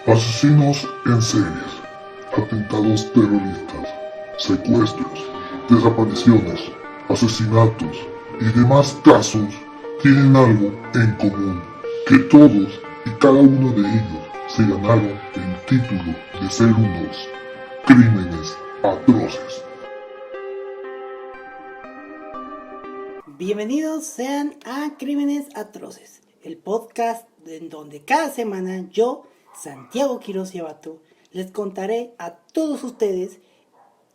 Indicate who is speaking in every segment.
Speaker 1: Asesinos en series, atentados terroristas, secuestros, desapariciones, asesinatos y demás casos tienen algo en común, que todos y cada uno de ellos se ganaron el título de ser unos crímenes atroces.
Speaker 2: Bienvenidos sean a Crímenes Atroces, el podcast en donde cada semana yo, Santiago Quiroz y Abato, les contaré a todos ustedes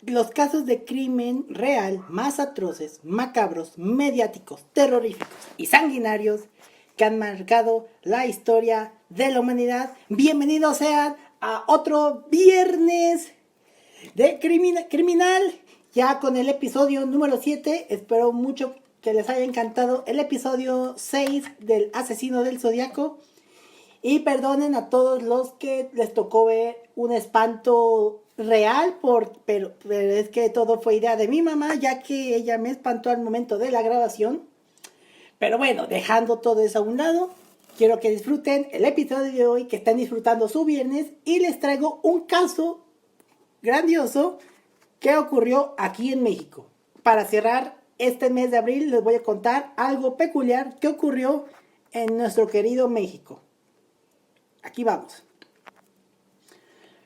Speaker 2: los casos de crimen real más atroces, macabros, mediáticos, terroríficos y sanguinarios que han marcado la historia de la humanidad. Bienvenidos sean a otro viernes de criminal, ya con el episodio número 7. Espero mucho que les haya encantado el episodio 6 del Asesino del Zodiaco. Y perdonen a todos los que les tocó ver un espanto real, pero es que todo fue idea de mi mamá, ya que ella me espantó al momento de la grabación. Pero bueno, dejando todo eso a un lado, quiero que disfruten el episodio de hoy, que estén disfrutando su viernes, y les traigo un caso grandioso que ocurrió aquí en México. Para cerrar este mes de abril les voy a contar algo peculiar que ocurrió en nuestro querido México. Aquí vamos.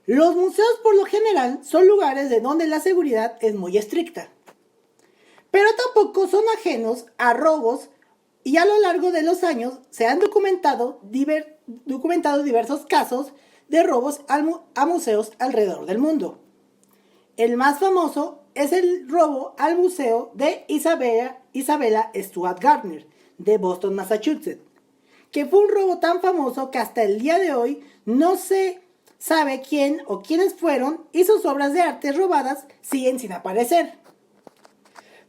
Speaker 2: Los museos por lo general son lugares de donde la seguridad es muy estricta, pero tampoco son ajenos a robos, y a lo largo de los años se han documentado diversos casos de robos a museos alrededor del mundo. El más famoso es el robo al museo de Isabella Stewart Gardner de Boston, Massachusetts, que fue un robo tan famoso que hasta el día de hoy no se sabe quién o quiénes fueron, y sus obras de arte robadas siguen sin aparecer.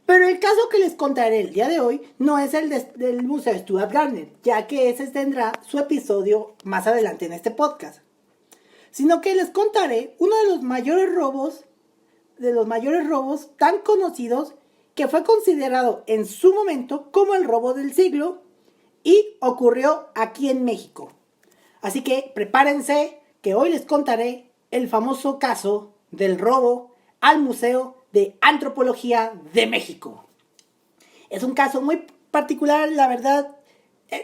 Speaker 2: Pero el caso que les contaré el día de hoy no es el del Museo Stewart Gardner, ya que ese tendrá su episodio más adelante en este podcast, sino que les contaré uno de los mayores robos tan conocidos, que fue considerado en su momento como el robo del siglo y ocurrió aquí en México. Así que prepárense, que hoy les contaré el famoso caso del robo al Museo de Antropología de México. Es un caso muy particular, la verdad.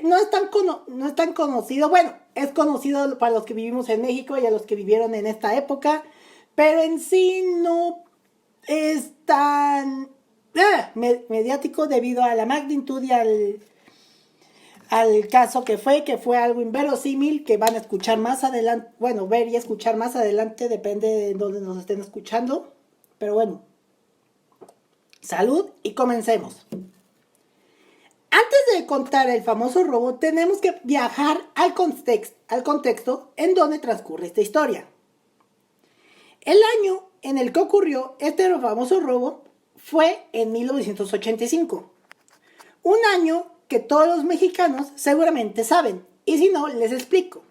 Speaker 2: No es tan conocido. Bueno, es conocido para los que vivimos en México y a los que vivieron en esta época, pero en sí no es tan mediático debido a la magnitud y al caso que fue algo inverosímil, que van a escuchar más adelante. Bueno, ver y escuchar más adelante, depende de dónde nos estén escuchando. Pero bueno, salud y comencemos. Antes de contar el famoso robo, tenemos que viajar al contexto en donde transcurre esta historia. El año en el que ocurrió este famoso robo fue en 1985. Un año que todos los mexicanos seguramente saben, y si no, les explico.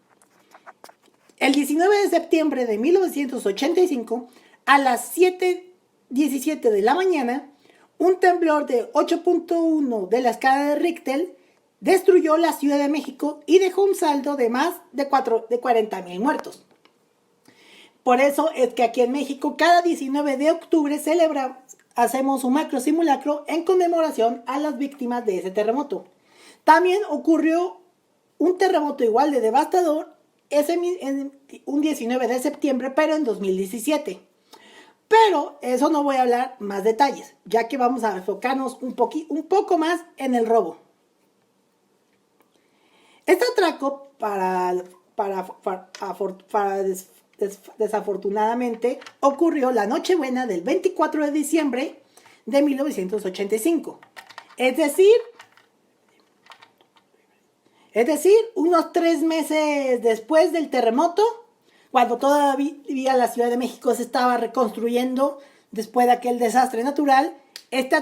Speaker 2: El 19 de septiembre de 1985, a las 7:17 de la mañana, un temblor de 8.1 de la escala de Richter destruyó la Ciudad de México y dejó un saldo de más de 40,000 muertos. Por eso es que aquí en México, cada 19 de octubre hacemos un macro simulacro en conmemoración a las víctimas de ese terremoto. También ocurrió un terremoto igual de devastador un 19 de septiembre, pero en 2017. Pero eso no voy a hablar más detalles, ya que vamos a enfocarnos un poco más en el robo. Este atraco, desafortunadamente, ocurrió la Nochebuena del 24 de diciembre de 1985. Es decir, unos 3 meses después del terremoto, cuando todavía la Ciudad de México se estaba reconstruyendo después de aquel desastre natural. Este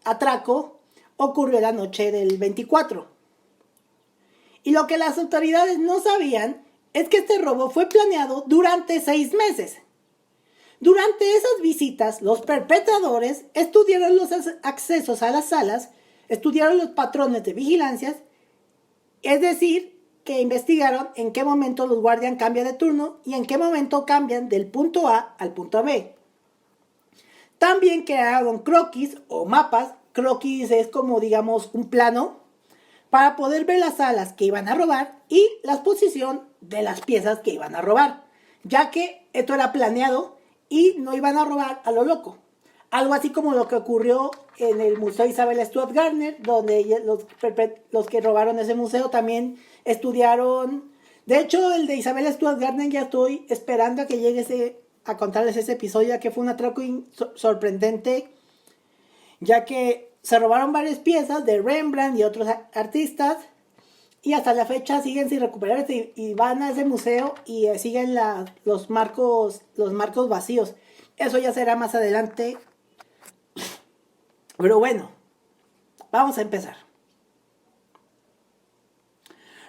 Speaker 2: atraco ocurrió la noche del 24. Y lo que las autoridades no sabían es que este robo fue planeado durante 6 meses. Durante esas visitas, los perpetradores estudiaron los accesos a las salas, estudiaron los patrones de vigilancia, es decir, que investigaron en qué momento los guardias cambian de turno y en qué momento cambian del punto A al punto B. También crearon croquis o mapas. Croquis es como, digamos, un plano para poder ver las salas que iban a robar y la posición de las piezas que iban a robar, ya que esto era planeado y no iban a robar a lo loco. Algo así como lo que ocurrió en el Museo Isabel Stuart Gardner, donde los que robaron ese museo también estudiaron. De hecho, el de Isabel Stuart Gardner ya estoy esperando a que llegue a contarles ese episodio, ya que fue un atraco sorprendente, ya que se robaron varias piezas de Rembrandt y otros artistas y hasta la fecha siguen sin recuperarse y van a ese museo y siguen los marcos vacíos. Eso ya será más adelante. Pero bueno, vamos a empezar.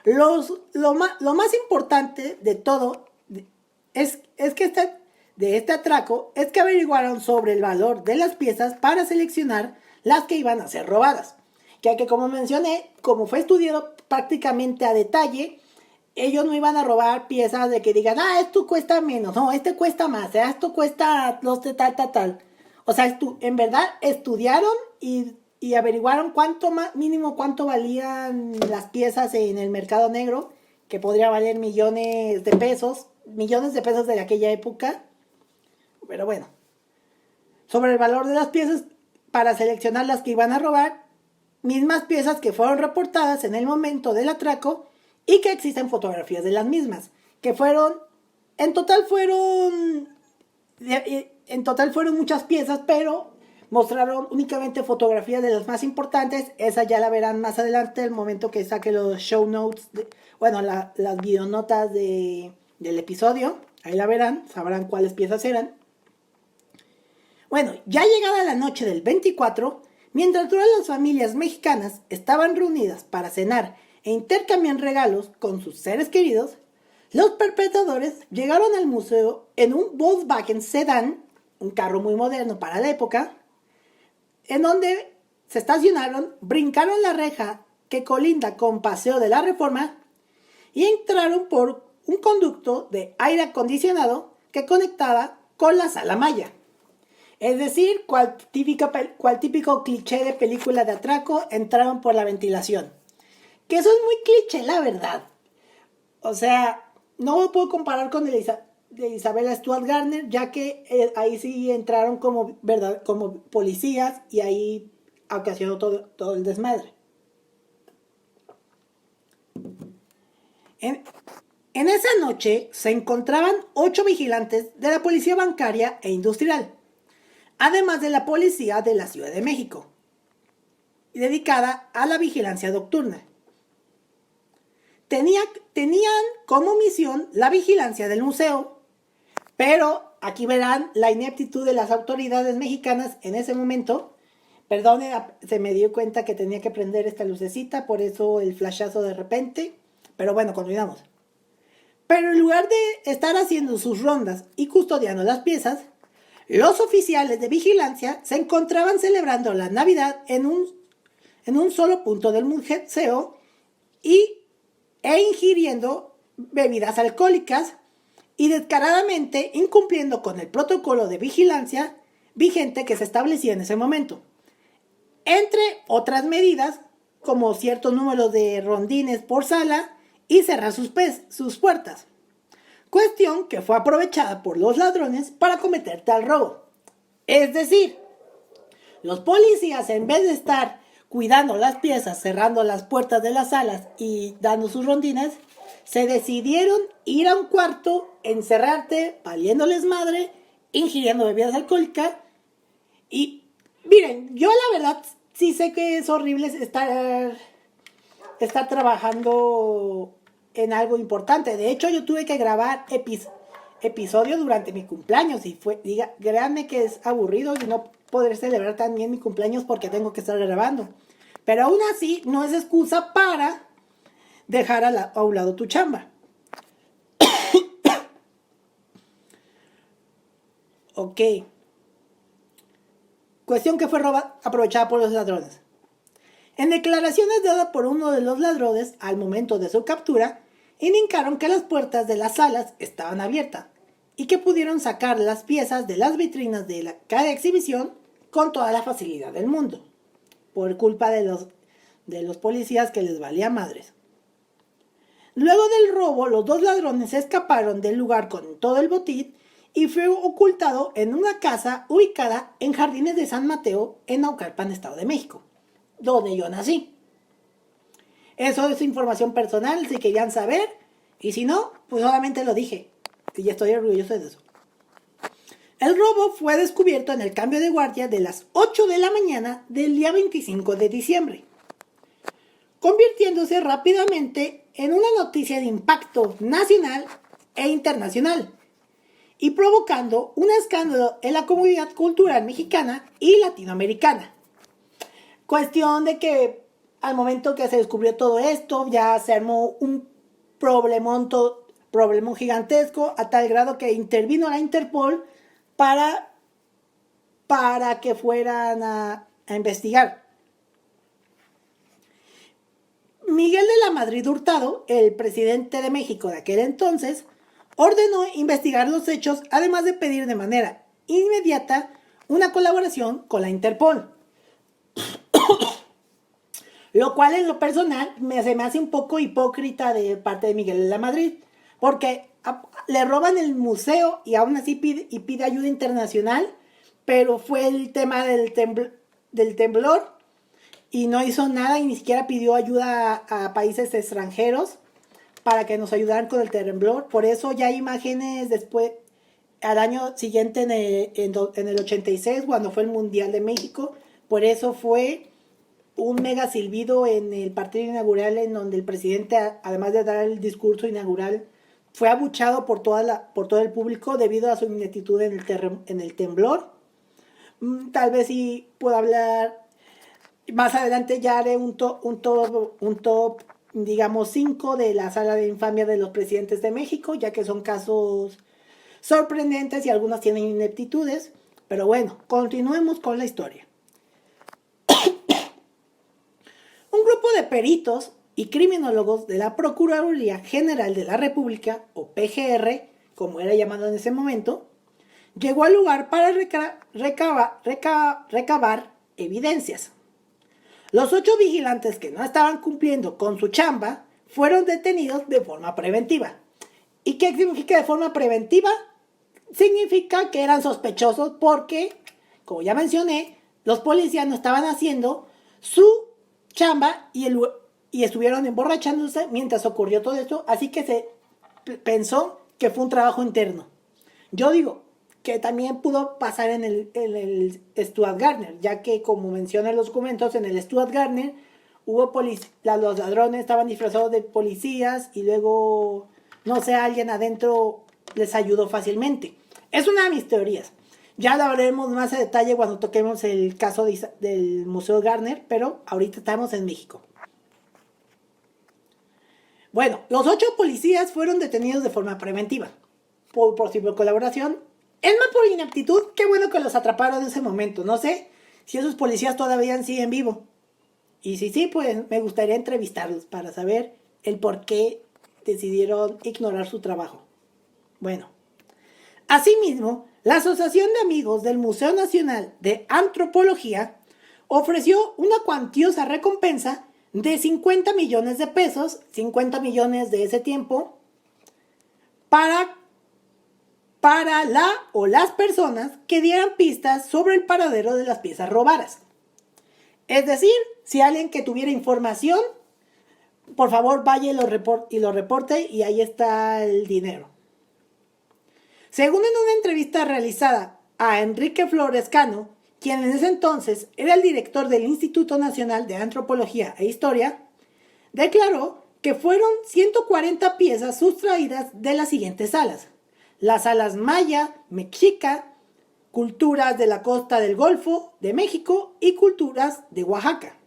Speaker 2: Lo más importante de todo es que este atraco es que averiguaron sobre el valor de las piezas para seleccionar las que iban a ser robadas. Ya que, como mencioné, como fue estudiado prácticamente a detalle, ellos no iban a robar piezas de que digan, esto cuesta menos, no, este cuesta más, esto cuesta los de tal. O sea, en verdad estudiaron y averiguaron mínimo cuánto valían las piezas en el mercado negro, que podría valer millones de pesos de aquella época. Pero bueno, sobre el valor de las piezas para seleccionar las que iban a robar, mismas piezas que fueron reportadas en el momento del atraco y que existen fotografías de las mismas, que en total fueron muchas piezas, pero mostraron únicamente fotografías de las más importantes. Esa ya la verán más adelante, el momento que saque los show notes, las videonotas del episodio. Ahí la verán, sabrán cuáles piezas eran. Bueno, ya llegada la noche del 24, mientras todas las familias mexicanas estaban reunidas para cenar e intercambiar regalos con sus seres queridos, los perpetradores llegaron al museo en un Volkswagen Sedán, un carro muy moderno para la época, en donde se estacionaron, brincaron la reja que colinda con Paseo de la Reforma y entraron por un conducto de aire acondicionado que conectaba con la Sala Maya. Es decir, cual típico cliché de película de atraco, entraron por la ventilación. Que eso es muy cliché, la verdad. O sea, no lo puedo comparar con el de Isabella Stuart Gardner, ya que ahí sí entraron como policías y ahí ocasionó todo el desmadre. En esa noche se encontraban 8 vigilantes de la Policía Bancaria e Industrial, además de la Policía de la Ciudad de México, dedicada a la vigilancia nocturna. Tenían como misión la vigilancia del museo, pero aquí verán la ineptitud de las autoridades mexicanas en ese momento. Perdone, se me dio cuenta que tenía que prender esta lucecita, por eso el flashazo de repente. Pero bueno, continuamos. Pero en lugar de estar haciendo sus rondas y custodiando las piezas, los oficiales de vigilancia se encontraban celebrando la Navidad en un solo punto del museo e ingiriendo bebidas alcohólicas y descaradamente incumpliendo con el protocolo de vigilancia vigente que se establecía en ese momento. Entre otras medidas, como cierto número de rondines por sala y cerrar sus puertas. Cuestión que fue aprovechada por los ladrones para cometer tal robo. Es decir, los policías, en vez de estar cuidando las piezas, cerrando las puertas de las salas y dando sus rondines, se decidieron ir a un cuarto, encerrarte, valiéndoles madre, ingiriendo bebidas alcohólicas. Y miren, yo la verdad sí sé que es horrible estar trabajando en algo importante. De hecho, yo tuve que grabar episodios durante mi cumpleaños y créanme que es aburrido y no poder celebrar también mi cumpleaños porque tengo que estar grabando. Pero aún así, no es excusa para dejar a un lado tu chamba. Ok. Cuestión que fue aprovechada por los ladrones. En declaraciones dadas por uno de los ladrones al momento de su captura, indicaron que las puertas de las salas estaban abiertas y que pudieron sacar las piezas de las vitrinas de cada exhibición con toda la facilidad del mundo, por culpa de los policías que les valía madres. Luego del robo, los dos ladrones escaparon del lugar con todo el botín y fue ocultado en una casa ubicada en Jardines de San Mateo, en Naucalpan, Estado de México, donde yo nací. Eso es información personal, si querían saber, y si no, pues solamente lo dije, y estoy orgulloso de eso. El robo fue descubierto en el cambio de guardia de las 8 de la mañana del día 25 de diciembre, convirtiéndose rápidamente en una noticia de impacto nacional e internacional y provocando un escándalo en la comunidad cultural mexicana y latinoamericana. Cuestión de que al momento que se descubrió todo esto, ya se armó un problemón gigantesco, a tal grado que intervino la Interpol para que fueran a investigar. Miguel de la Madrid Hurtado, el presidente de México de aquel entonces, ordenó investigar los hechos, además de pedir de manera inmediata una colaboración con la Interpol. Lo cual en lo personal se me hace un poco hipócrita de parte de Miguel de la Madrid, porque le roban el museo y aún así pide ayuda internacional, pero fue el tema del temblor y no hizo nada y ni siquiera pidió ayuda a países extranjeros para que nos ayudaran con el temblor. Por eso ya hay imágenes después, al año siguiente en el 86, cuando fue el Mundial de México. Por eso fue un mega silbido en el partido inaugural, en donde el presidente, además de dar el discurso inaugural, fue abuchado por todo el público debido a su ineptitud en el temblor. Tal vez sí puedo hablar más adelante, ya haré un top, digamos 5 de la sala de infamia de los presidentes de México, ya que son casos sorprendentes y algunos tienen ineptitudes. Pero bueno, continuemos con la historia. Un grupo de peritos y criminólogos de la Procuraduría General de la República, o PGR, como era llamado en ese momento, llegó al lugar para recabar evidencias. Los 8 vigilantes que no estaban cumpliendo con su chamba fueron detenidos de forma preventiva. ¿Y qué significa de forma preventiva? Significa que eran sospechosos porque, como ya mencioné, los policías no estaban haciendo su chamba y estuvieron emborrachándose mientras ocurrió todo esto, así que se pensó que fue un trabajo interno. Yo digo que también pudo pasar en el Stuart Gardner, ya que, como mencionan los documentos, en el Stuart Gardner hubo los ladrones estaban disfrazados de policías y luego, no sé, alguien adentro les ayudó fácilmente. Es una de mis teorías. Ya lo hablaremos más a detalle cuando toquemos el caso del Museo Gardner, pero ahorita estamos en México. Bueno, los 8 policías fueron detenidos de forma preventiva por posible colaboración. Es más por ineptitud. Qué bueno que los atraparon en ese momento. No sé si esos policías todavía siguen vivos. Y si sí, pues me gustaría entrevistarlos para saber el por qué decidieron ignorar su trabajo. Bueno, asimismo, la Asociación de Amigos del Museo Nacional de Antropología ofreció una cuantiosa recompensa de 50 millones de pesos, 50 millones de ese tiempo, para la o las personas que dieran pistas sobre el paradero de las piezas robadas. Es decir, si alguien que tuviera información, por favor vaya y lo reporte y ahí está el dinero. Según en una entrevista realizada a Enrique Flores Cano, quien en ese entonces era el director del Instituto Nacional de Antropología e Historia, declaró que fueron 140 piezas sustraídas de las siguientes salas: las salas Maya, Mexica, Culturas de la Costa del Golfo de México y Culturas de Oaxaca.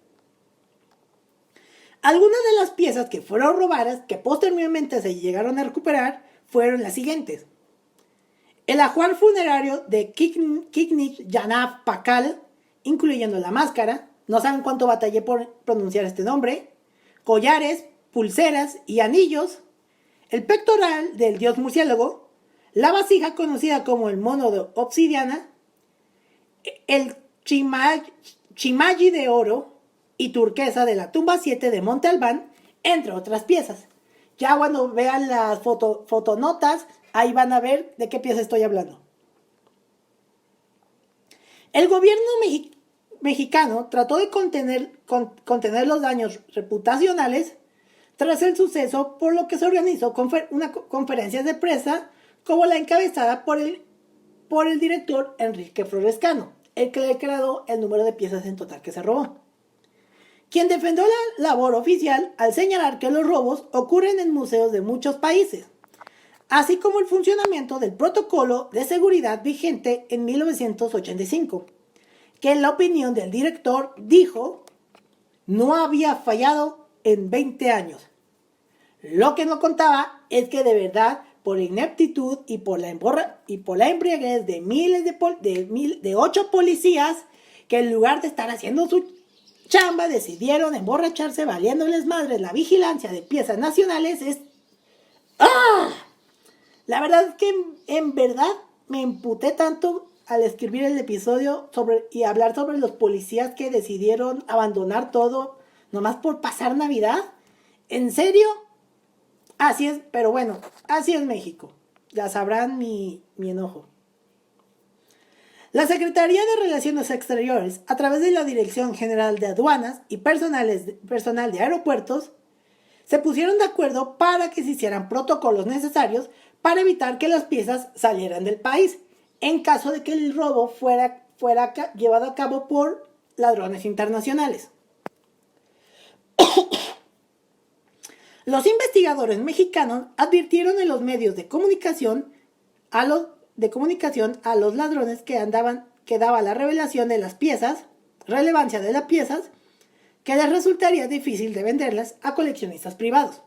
Speaker 2: Algunas de las piezas que fueron robadas, que posteriormente se llegaron a recuperar, fueron las siguientes: el ajuar funerario de Kiknich Yanab Pakal, incluyendo la máscara, no saben cuánto batallé por pronunciar este nombre, collares, pulseras y anillos, el pectoral del dios murciélago, la vasija conocida como el mono de obsidiana, el chimayi de oro y turquesa de la tumba 7 de Monte Albán, entre otras piezas. Ya cuando vean las fotonotas, ahí van a ver de qué pieza estoy hablando. El gobierno mexicano trató de contener los daños reputacionales tras el suceso, por lo que se organizó una conferencia de prensa como la encabezada por el director Enrique Florescano, el que declaró el número de piezas en total que se robó, quien defendió la labor oficial al señalar que los robos ocurren en museos de muchos países, así como el funcionamiento del protocolo de seguridad vigente en 1985, que en la opinión del director dijo no había fallado en 20 años. Lo que no contaba es que de verdad, por la ineptitud y por la embriaguez de 8 policías, que en lugar de estar haciendo su chamba decidieron emborracharse valiéndoles madres la vigilancia de piezas nacionales, La verdad es que en verdad me emputé tanto al escribir el episodio y hablar sobre los policías que decidieron abandonar todo nomás por pasar Navidad. ¿En serio? Así es, pero bueno, así es México. Ya sabrán mi enojo. La Secretaría de Relaciones Exteriores, a través de la Dirección General de Aduanas y personal de aeropuertos, se pusieron de acuerdo para que se hicieran protocolos necesarios para evitar que las piezas salieran del país, en caso de que el robo fuera llevado a cabo por ladrones internacionales. Los investigadores mexicanos advirtieron en los medios de comunicación a los ladrones que daba la relevancia de las piezas, que les resultaría difícil de venderlas a coleccionistas privados.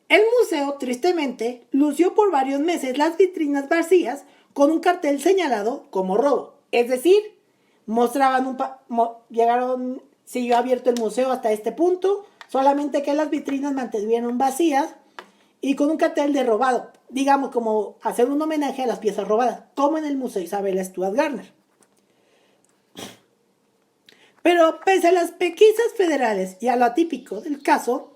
Speaker 2: El museo, tristemente, lució por varios meses las vitrinas vacías con un cartel señalado como robo. Es decir, mostraban siguió abierto el museo hasta este punto, solamente que las vitrinas mantuvieron vacías y con un cartel de robado, digamos como hacer un homenaje a las piezas robadas, como en el Museo Isabella Stewart Gardner. Pero pese a las pesquisas federales y a lo atípico del caso,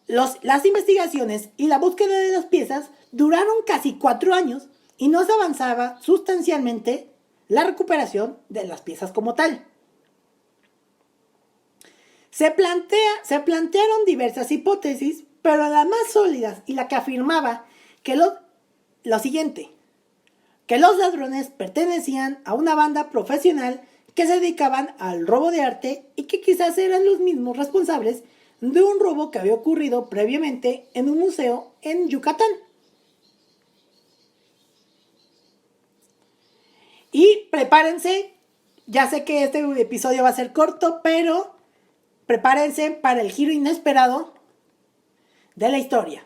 Speaker 2: las investigaciones y la búsqueda de las piezas duraron casi 4 años y no se avanzaba sustancialmente la recuperación de las piezas como tal. Se plantearon diversas hipótesis, pero las más sólidas y la que afirmaba que lo siguiente, que los ladrones pertenecían a una banda profesional que se dedicaban al robo de arte y que quizás eran los mismos responsables de un robo que había ocurrido previamente en un museo en Yucatán. Y prepárense, ya sé que este episodio va a ser corto, pero prepárense para el giro inesperado de la historia.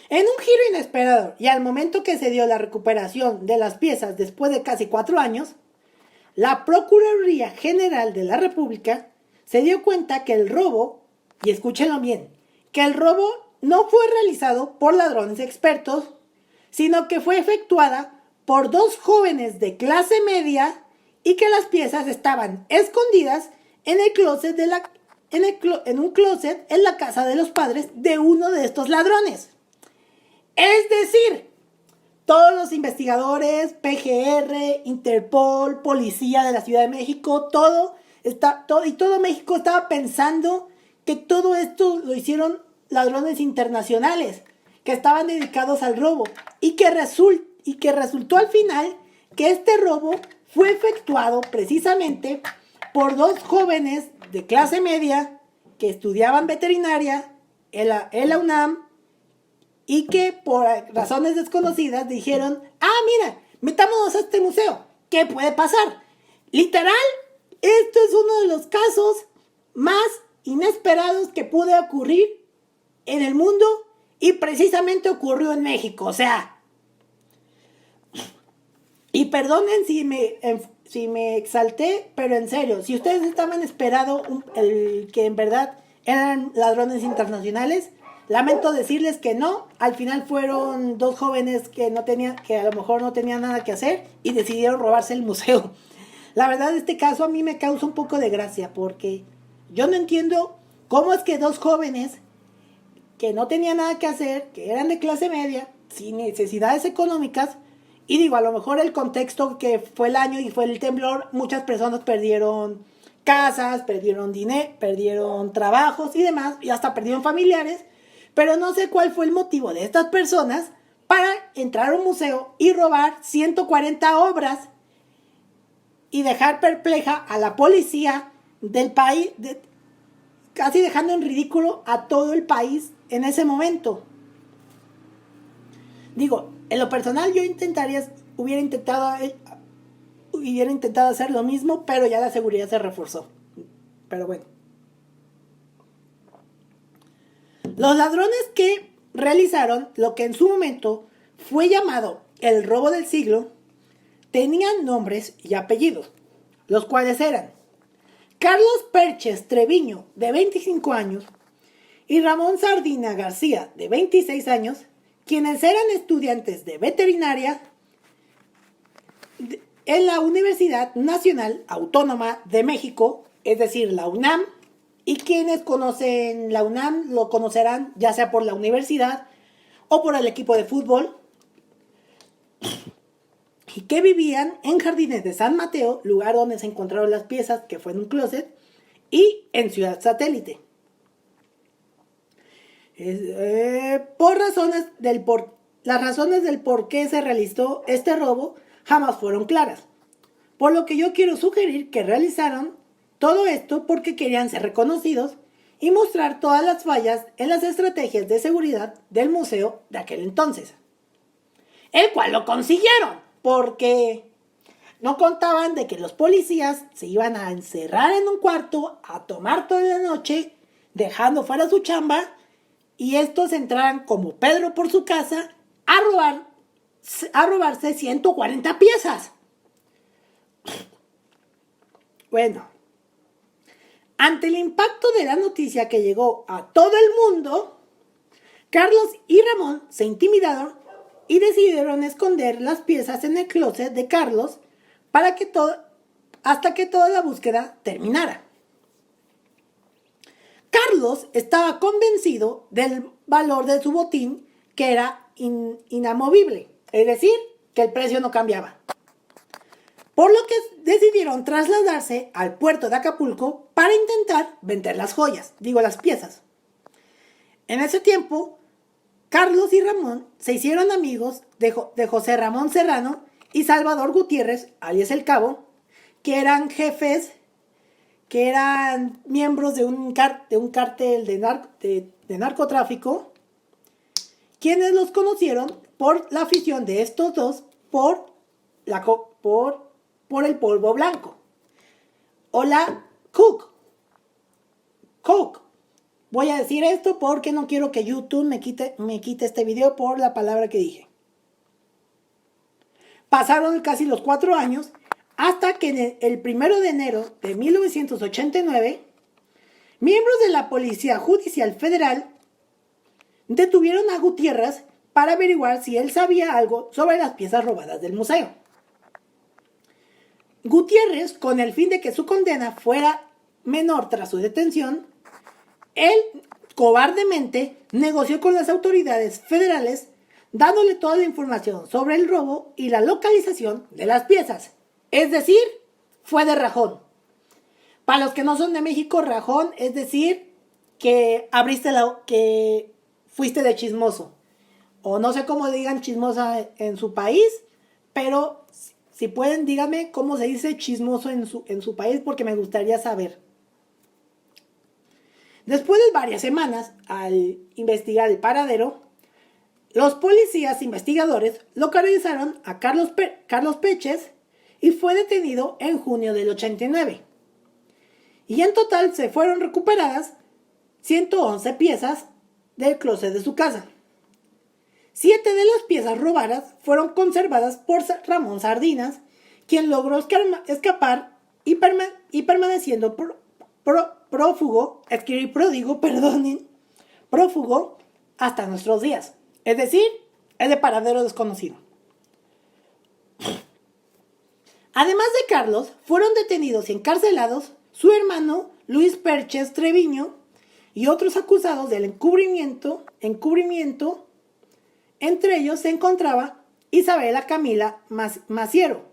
Speaker 2: En un giro inesperado y al momento que se dio la recuperación de las piezas después de casi 4 años, la Procuraduría General de la República se dio cuenta que el robo, y escúchenlo bien, que el robo no fue realizado por ladrones expertos, sino que fue efectuada por 2 jóvenes de clase media y que las piezas estaban escondidas en un closet en la casa de los padres de uno de estos ladrones. Es decir, todos los investigadores, PGR, Interpol, Policía de la Ciudad de México, todo México estaba pensando que todo esto lo hicieron ladrones internacionales que estaban dedicados al robo y que resultó al final que este robo fue efectuado precisamente por 2 jóvenes de clase media que estudiaban veterinaria en la UNAM y que por razones desconocidas dijeron, mira, metámonos a este museo, ¿qué puede pasar? Literal, esto es uno de los casos más inesperados que puede ocurrir en el mundo y precisamente ocurrió en México, o sea, y perdonen si me exalté, pero en serio, si ustedes estaban esperando que en verdad eran ladrones internacionales, lamento decirles que no. Al final fueron dos jóvenes que a lo mejor no tenían nada que hacer y decidieron robarse el museo. La verdad, este caso a mí me causa un poco de gracia porque yo no entiendo cómo es que dos jóvenes que no tenían nada que hacer, que eran de clase media, sin necesidades económicas, y digo, a lo mejor el contexto que fue el año y fue el temblor, muchas personas perdieron casas, perdieron dinero, perdieron trabajos y demás, y hasta perdieron familiares, pero no sé cuál fue el motivo de estas personas para entrar a un museo y robar 140 obras y dejar perpleja a la policía del país, casi dejando en ridículo a todo el país en ese momento. Digo, en lo personal yo hubiera intentado hacer lo mismo, pero ya la seguridad se reforzó. Pero bueno. Los ladrones que realizaron lo que en su momento fue llamado el robo del siglo tenían nombres y apellidos, los cuales eran Carlos Perches Treviño, de 25 años, y Ramón Sardina García, de 26 años, quienes eran estudiantes de veterinaria en la Universidad Nacional Autónoma de México, es decir, la UNAM, y quienes conocen la UNAM lo conocerán ya sea por la universidad o por el equipo de fútbol, y que vivían en Jardines de San Mateo, lugar donde se encontraron las piezas, que fue en un closet, y en Ciudad Satélite. Las razones del por qué se realizó este robo jamás fueron claras, por lo que yo quiero sugerir que realizaron todo esto porque querían ser reconocidos y mostrar todas las fallas en las estrategias de seguridad del museo de aquel entonces, el cual lo consiguieron, porque no contaban de que los policías se iban a encerrar en un cuarto a tomar toda la noche, dejando fuera su chamba, y estos entraran como Pedro por su casa a robarse 140 piezas. Bueno, ante el impacto de la noticia que llegó a todo el mundo, Carlos y Ramón se intimidaron y decidieron esconder las piezas en el closet de Carlos hasta que toda la búsqueda terminara. Carlos estaba convencido del valor de su botín, que era inamovible, es decir, que el precio no cambiaba. Por lo que decidieron trasladarse al puerto de Acapulco para intentar vender las piezas. En ese tiempo, Carlos y Ramón se hicieron amigos de José Ramón Serrano y Salvador Gutiérrez, alias El Cabo, que eran jefes, que eran miembros de un cártel de narcotráfico, quienes los conocieron por la afición de estos dos por el polvo blanco. Hola, Coke. Voy a decir esto porque no quiero que YouTube me quite este video por la palabra que dije. Pasaron casi los 4 años hasta que el 1 de enero de 1989, miembros de la Policía Judicial Federal detuvieron a Gutiérrez para averiguar si él sabía algo sobre las piezas robadas del museo. Gutiérrez, con el fin de que su condena fuera menor tras su detención, él cobardemente negoció con las autoridades federales, dándole toda la información sobre el robo y la localización de las piezas. Es decir, fue de rajón. Para los que no son de México, rajón es decir que que fuiste de chismoso. O no sé cómo digan chismosa en su país, pero si pueden, díganme cómo se dice chismoso en su país, porque me gustaría saber. Después de varias semanas, al investigar el paradero, los policías investigadores localizaron a Carlos Peches y fue detenido en junio del 89. Y en total se fueron recuperadas 111 piezas del closet de su casa. 7 de las piezas robadas fueron conservadas por Ramón Sardinas, quien logró escapar y prófugo, prófugo, hasta nuestros días. Es decir, es de paradero desconocido. Además de Carlos, fueron detenidos y encarcelados su hermano Luis Perches Treviño y otros acusados del encubrimiento. Entre ellos se encontraba Isabela Camila Maciero,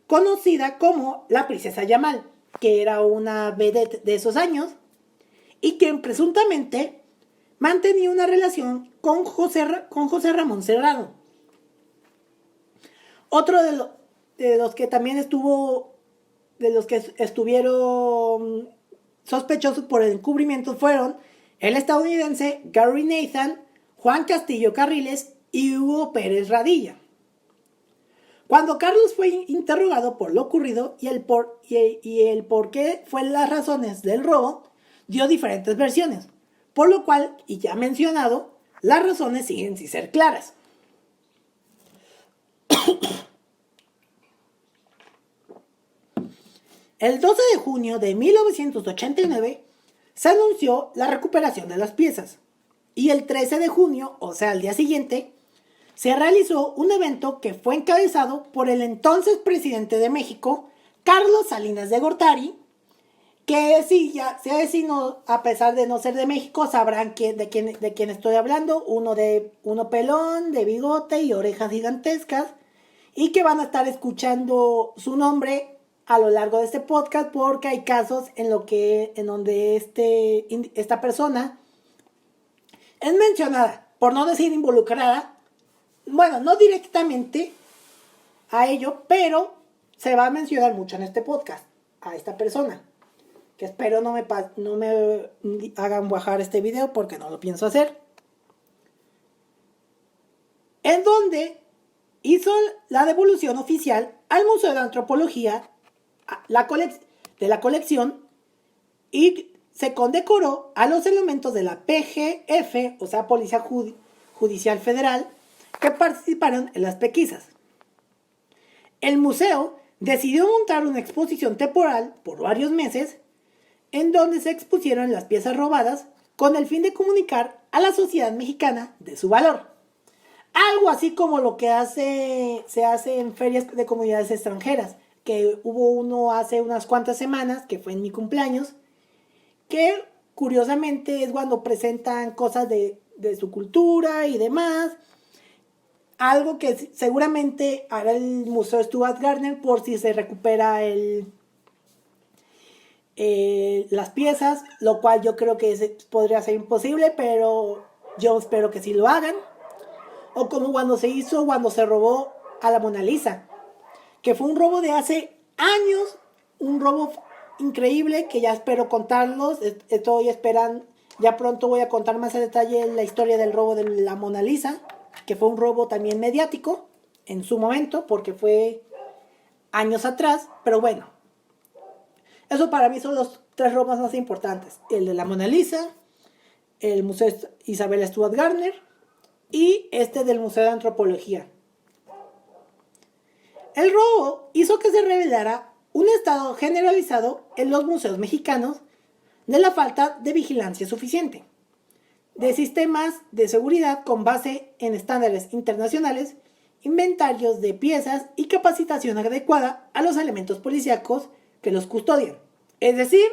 Speaker 2: conocida como la Princesa Yamal, que era una vedette de esos años y quien presuntamente mantenía una relación con José Ramón Serrano. Otro de los que también estuvieron sospechosos por el encubrimiento fueron el estadounidense Gary Nathan, Juan Castillo Carriles y Hugo Pérez Radilla. Cuando Carlos fue interrogado por lo ocurrido y el por qué fue las razones del robo, dio diferentes versiones, por lo cual, y ya mencionado, las razones siguen sin ser claras. El 12 de junio de 1989 se anunció la recuperación de las piezas y el 13 de junio, o sea, al día siguiente, se realizó un evento que fue encabezado por el entonces presidente de México, Carlos Salinas de Gortari, que sí, ya sea vecino, a pesar de no ser de México, sabrán de quién estoy hablando, uno pelón, de bigote y orejas gigantescas, y que van a estar escuchando su nombre a lo largo de este podcast, porque hay casos en donde esta persona es mencionada, por no decir involucrada, bueno, no directamente a ello, pero se va a mencionar mucho en este podcast a esta persona, que espero no me hagan bajar este video porque no lo pienso hacer, en donde hizo la devolución oficial al Museo de Antropología de la colección y se condecoró a los elementos de la PGF, o sea, Policía Judicial Federal, que participaron en las pesquisas. El museo decidió montar una exposición temporal por varios meses en donde se expusieron las piezas robadas con el fin de comunicar a la sociedad mexicana de su valor. Algo así como lo que se hace en ferias de comunidades extranjeras, que hubo uno hace unas cuantas semanas, que fue en mi cumpleaños, que curiosamente es cuando presentan cosas de su cultura y demás. Algo que seguramente hará el Museo Stuart Gardner por si se recupera las piezas, lo cual yo creo que podría ser imposible, pero yo espero que sí lo hagan. O como cuando se robó a la Mona Lisa, que fue un robo de hace años, un robo increíble que ya espero contarlos. Estoy esperando, ya pronto voy a contar más a detalle la historia del robo de la Mona Lisa, que fue un robo también mediático en su momento, porque fue años atrás, pero bueno, eso para mí son los 3 robos más importantes: el de la Mona Lisa, el Museo Isabella Stuart Gardner y este del Museo de Antropología. El robo hizo que se revelara un estado generalizado en los museos mexicanos de la falta de vigilancia suficiente, de sistemas de seguridad con base en estándares internacionales, inventarios de piezas y capacitación adecuada a los elementos policíacos que los custodian. Es decir,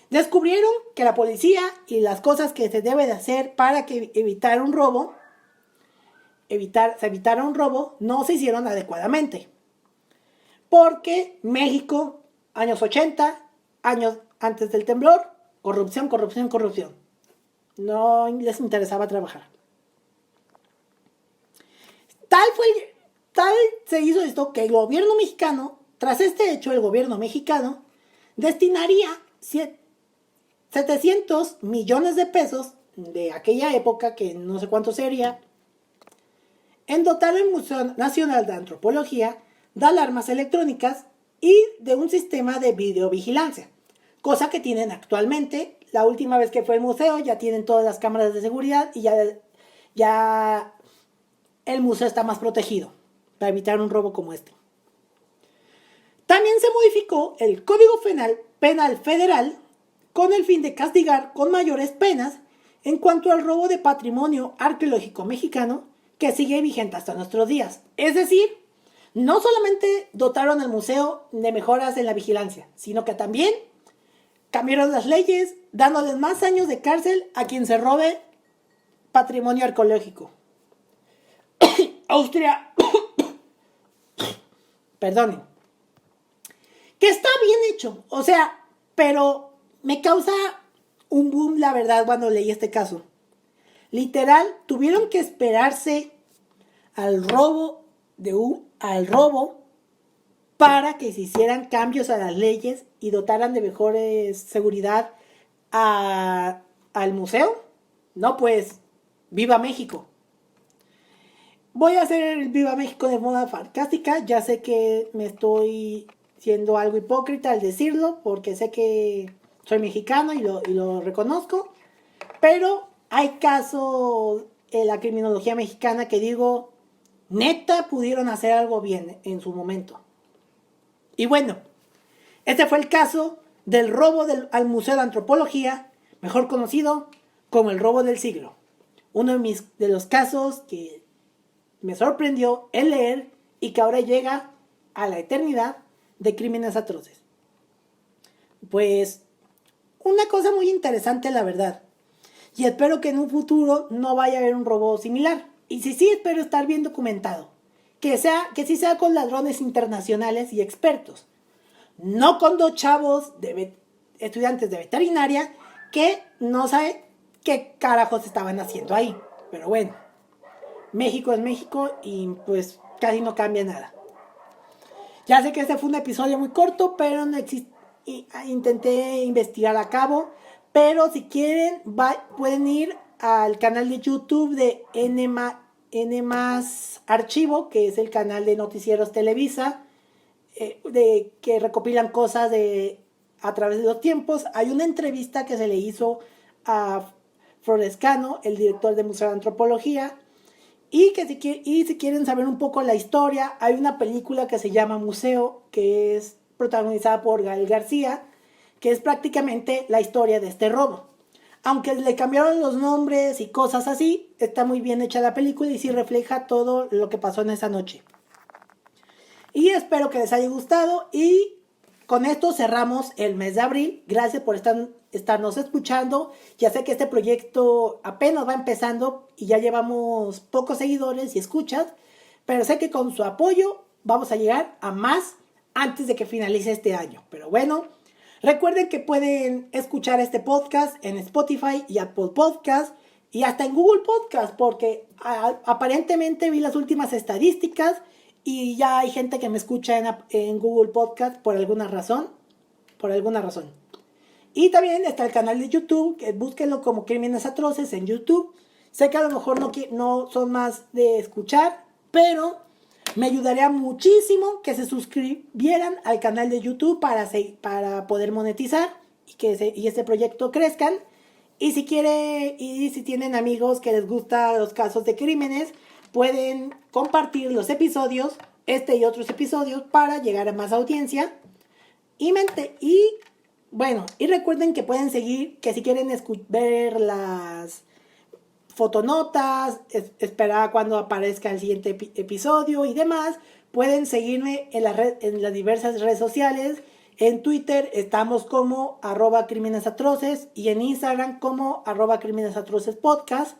Speaker 2: descubrieron que la policía y las cosas que se debe de hacer para que se evitara un robo no se hicieron adecuadamente. Porque México, años 80, años antes del temblor, corrupción. No les interesaba trabajar. Tal se hizo esto que el gobierno mexicano, tras este hecho, el gobierno mexicano destinaría 700 millones de pesos de aquella época, que no sé cuánto sería, en dotar el Museo Nacional de Antropología de alarmas electrónicas y de un sistema de videovigilancia, cosa que tienen actualmente. La última vez que fue al museo ya tienen todas las cámaras de seguridad y ya el museo está más protegido para evitar un robo como este. También se modificó el Código Penal Federal con el fin de castigar con mayores penas en cuanto al robo de patrimonio arqueológico mexicano que sigue vigente hasta nuestros días. Es decir, no solamente dotaron al museo de mejoras en la vigilancia, sino que también cambiaron las leyes, dándoles más años de cárcel a quien se robe patrimonio arqueológico. Austria, perdonen, que está bien hecho, o sea, pero me causa un boom la verdad cuando leí este caso. Literal, tuvieron que esperarse al robo para que se hicieran cambios a las leyes y dotaran de mejores seguridad al museo. No, pues, ¡viva México! Voy a hacer el Viva México de moda sarcástica. Ya sé que me estoy siendo algo hipócrita al decirlo, porque sé que soy mexicano y lo reconozco. Pero hay casos en la criminología mexicana que digo, neta, pudieron hacer algo bien en su momento. Y bueno, este fue el caso del robo al Museo de Antropología, mejor conocido como el robo del siglo. Uno de los casos que me sorprendió en leer y que ahora llega a la eternidad de crímenes atroces. Pues, una cosa muy interesante la verdad. Y espero que en un futuro no vaya a haber un robo similar. Y si sí, espero estar bien documentado. Que sí sea con ladrones internacionales y expertos. No con dos chavos estudiantes de veterinaria que no saben qué carajos estaban haciendo ahí. Pero bueno, México es México y pues casi no cambia nada. Ya sé que este fue un episodio muy corto, pero intenté investigar a cabo. Pero si quieren, pueden ir al canal de YouTube de N+ Archivo, que es el canal de Noticieros Televisa, que recopilan cosas a través de los tiempos. Hay una entrevista que se le hizo a Florescano, el director del Museo de Antropología, y si quieren saber un poco la historia, hay una película que se llama Museo, que es protagonizada por Gael García, que es prácticamente la historia de este robo. Aunque le cambiaron los nombres y cosas así, está muy bien hecha la película y sí refleja todo lo que pasó en esa noche. Y espero que les haya gustado y con esto cerramos el mes de abril. Gracias por estarnos escuchando. Ya sé que este proyecto apenas va empezando y ya llevamos pocos seguidores y escuchas, pero sé que con su apoyo vamos a llegar a más antes de que finalice este año. Pero bueno, recuerden que pueden escuchar este podcast en Spotify y Apple Podcast y hasta en Google Podcast, porque aparentemente vi las últimas estadísticas y ya hay gente que me escucha en Google Podcast por alguna razón. Y también está el canal de YouTube, que búsquenlo como Crímenes Atroces en YouTube. Sé que a lo mejor no son más de escuchar, pero me ayudaría muchísimo que se suscribieran al canal de YouTube para poder monetizar y este proyecto crezcan. Y si tienen amigos que les gustan los casos de crímenes, pueden compartir los episodios, este y otros episodios, para llegar a más audiencia. Y recuerden que pueden seguir, que si quieren ver las fotonotas, esperar cuando aparezca el siguiente episodio y demás, pueden seguirme en las diversas redes sociales. En Twitter estamos como @crímenesatroces y en Instagram como @crímenesatrocespodcast.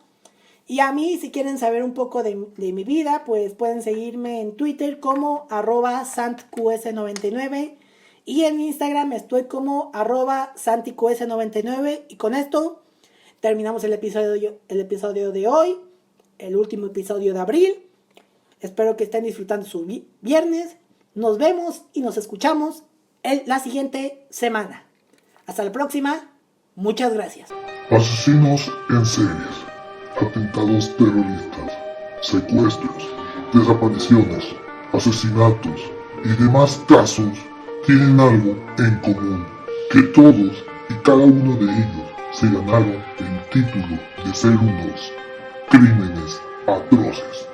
Speaker 2: Y a mí, si quieren saber un poco de mi vida, pues pueden seguirme en Twitter como @santqs99 y en Instagram estoy como @santiqs99. Y con esto terminamos el episodio de hoy, el último episodio de abril. Espero que estén disfrutando su viernes. Nos vemos y nos escuchamos la siguiente semana. Hasta la próxima. Muchas gracias.
Speaker 1: Asesinos en series, atentados terroristas, secuestros, desapariciones, asesinatos y demás casos tienen algo en común, que todos y cada uno de ellos se ganaron el título de ser unos crímenes atroces.